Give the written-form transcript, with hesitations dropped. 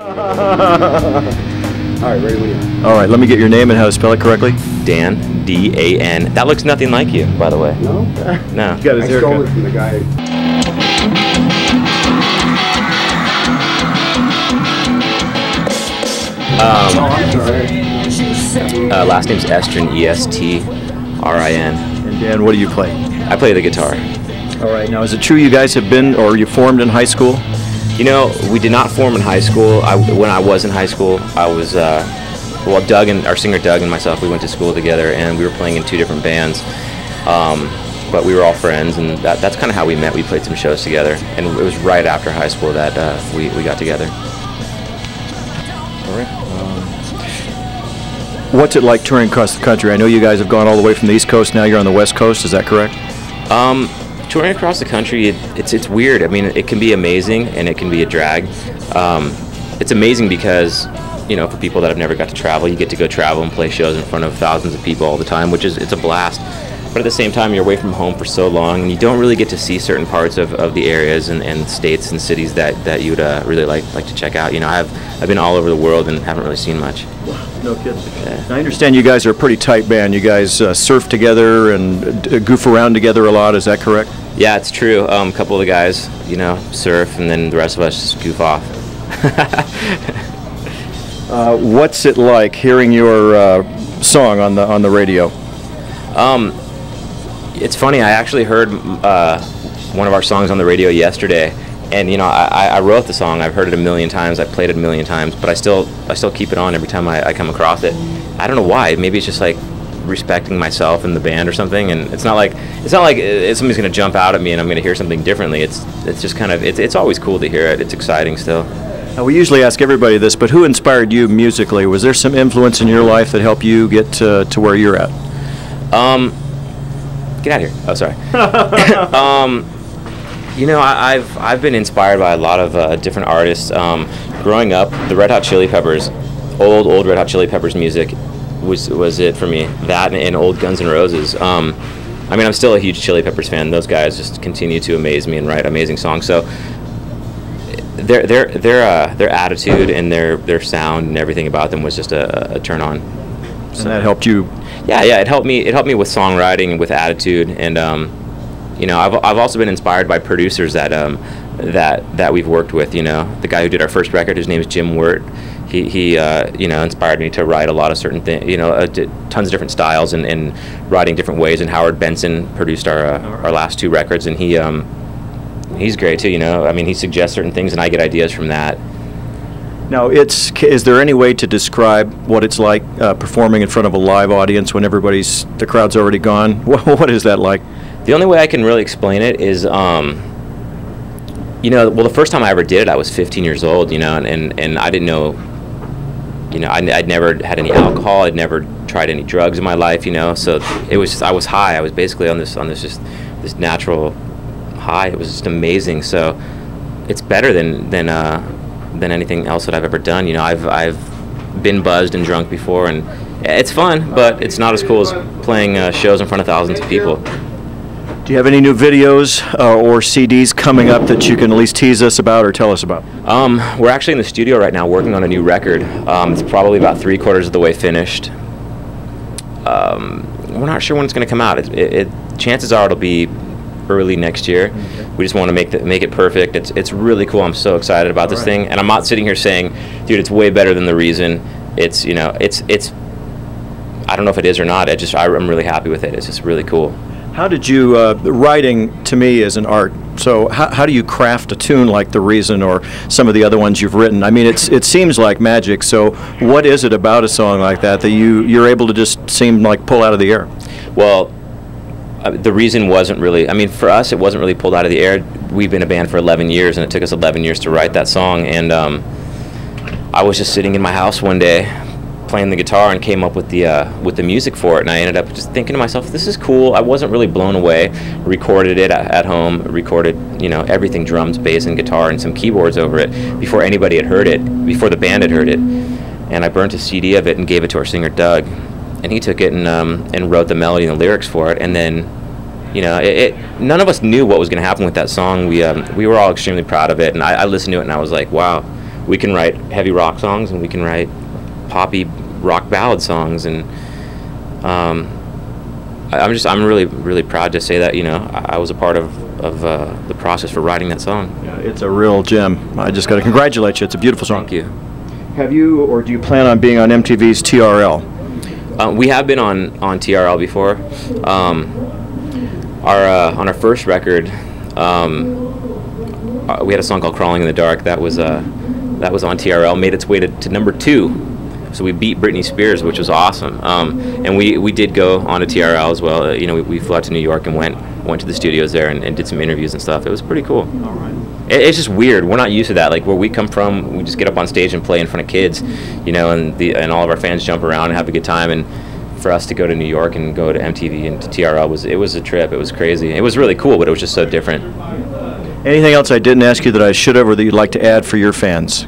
All right, ready when you are. All right, let me get your name and how to spell it correctly. Dan, D-A-N. That looks nothing like you, by the way. No? No. You got his I haircut. stole it from the guy. I'm sorry. Last name's Estrin, E-S-T-R-I-N. And Dan, what do you play? I play the guitar. All right, now is it true you guys have been, or you formed in high school? You know, we did not form in high school. When I was in high school, I was, well, Doug and our singer Doug and myself, we went to school together, and we were playing in 2 different bands. But we were all friends, and that's kind of how we met. We played some shows together, and it was right after high school that we got together. All right. What's it like touring across the country? I know you guys have gone all the way from the East Coast. Now you're on the West Coast. Is that correct? Touring across the country, it's weird. I mean, it can be amazing, and it can be a drag. It's amazing because, you know, for people that have never got to travel, you get to go travel and play shows in front of thousands of people all the time, which is, it's a blast. But at the same time, you're away from home for so long, and you don't really get to see certain parts of the areas and states and cities that you'd really like to check out. You know, I've been all over the world and haven't really seen much. No kidding. Yeah. I understand you guys are a pretty tight band. You guys surf together and goof around together a lot. Is that correct? Yeah, it's true. A couple of the guys, you know, surf, and then the rest of us just goof off. What's it like hearing your song on the radio? It's funny. I actually heard one of our songs on the radio yesterday, and you know, I wrote the song. I've heard it a million times. I played it a million times, but I still keep it on every time I come across it. I don't know why. Maybe it's just like respecting myself and the band or something. And it's not like somebody's gonna jump out at me and I'm gonna hear something differently. It's just kind of it's always cool to hear it. It's exciting still. Now, we usually ask everybody this, but who inspired you musically? Was there some influence in your life that helped you get to where you're at? Get out of here. Oh, sorry. You know, I've been inspired by a lot of different artists. Growing up, the Red Hot Chili Peppers, old Red Hot Chili Peppers music was it for me. That and old Guns N' Roses. I mean, I'm still a huge Chili Peppers fan. Those guys just continue to amaze me and write amazing songs. So their attitude and their sound and everything about them was just a turn on. So that helped you. Yeah, it helped me with songwriting and with attitude, and you know, I've also been inspired by producers that we've worked with. You know, the guy who did our first record, his name is Jim Wirt. He you know, inspired me to write a lot of certain things. You know, tons of different styles and writing different ways. And Howard Benson produced our last 2 records, and he's great too. You know, I mean, he suggests certain things, and I get ideas from that. Now, is there any way to describe what it's like performing in front of a live audience when the crowd's already gone? What is that like? The only way I can really explain it is, you know, well, the first time I ever did it, I was 15 years old, you know, and I didn't know, you know, I'd never had any alcohol, I'd never tried any drugs in my life, you know, so it was just, I was high. I was basically on this this natural high. It was just amazing. So it's better than anything else that I've ever done. You know, I've been buzzed and drunk before, and it's fun, but it's not as cool as playing shows in front of thousands of people. Do you have any new videos or CDs coming up that you can at least tease us about or tell us about? We're actually in the studio right now working on a new record. It's probably about 3/4 of the way finished. We're not sure when it's going to come out. Chances are it'll be early next year. Okay. We just want to make it perfect. It's really cool. I'm so excited about this thing, and I'm not sitting here saying, dude, it's way better than The Reason. It's, you know, it's I don't know if it is or not. I'm really happy with it. It's just really cool. How did you, writing to me is an art, so how do you craft a tune like The Reason or some of the other ones you've written? I mean, it seems like magic, so what is it about a song like that you're able to just seem like pull out of the air? Well, The Reason wasn't really, I mean, for us, it wasn't really pulled out of the air. We've been a band for 11 years, and it took us 11 years to write that song, and I was just sitting in my house one day playing the guitar and came up with the music for it, and I ended up just thinking to myself, this is cool. I wasn't really blown away. Recorded it at home, recorded, you know, everything, drums, bass, and guitar, and some keyboards over it before anybody had heard it, before the band had heard it, and I burnt a CD of it and gave it to our singer Doug, and he took it and wrote the melody and the lyrics for it, and then, you know, none of us knew what was going to happen with that song. We were all extremely proud of it, and I listened to it and I was like, wow, we can write heavy rock songs and we can write poppy rock ballad songs, and I'm really proud to say that, you know, I was a part of the process for writing that song. Yeah, it's a real gem. I just got to congratulate you. It's a beautiful song. Thank you. Have you, or do you plan on being on MTV's TRL? We have been on TRL before. On our first record, we had a song called "Crawling in the Dark" that was on TRL, made its way to number 2. So we beat Britney Spears, which was awesome. And we did go on to TRL as well. You know, we flew out to New York and went to the studios there and did some interviews and stuff. It was pretty cool. All right. It's just weird. We're not used to that. Like, where we come from, we just get up on stage and play in front of kids, you know, and all of our fans jump around and have a good time. And for us to go to New York and go to MTV and to TRL was a trip. It was crazy. It was really cool, but it was just so different. Anything else I didn't ask you that I should have, or that you'd like to add for your fans?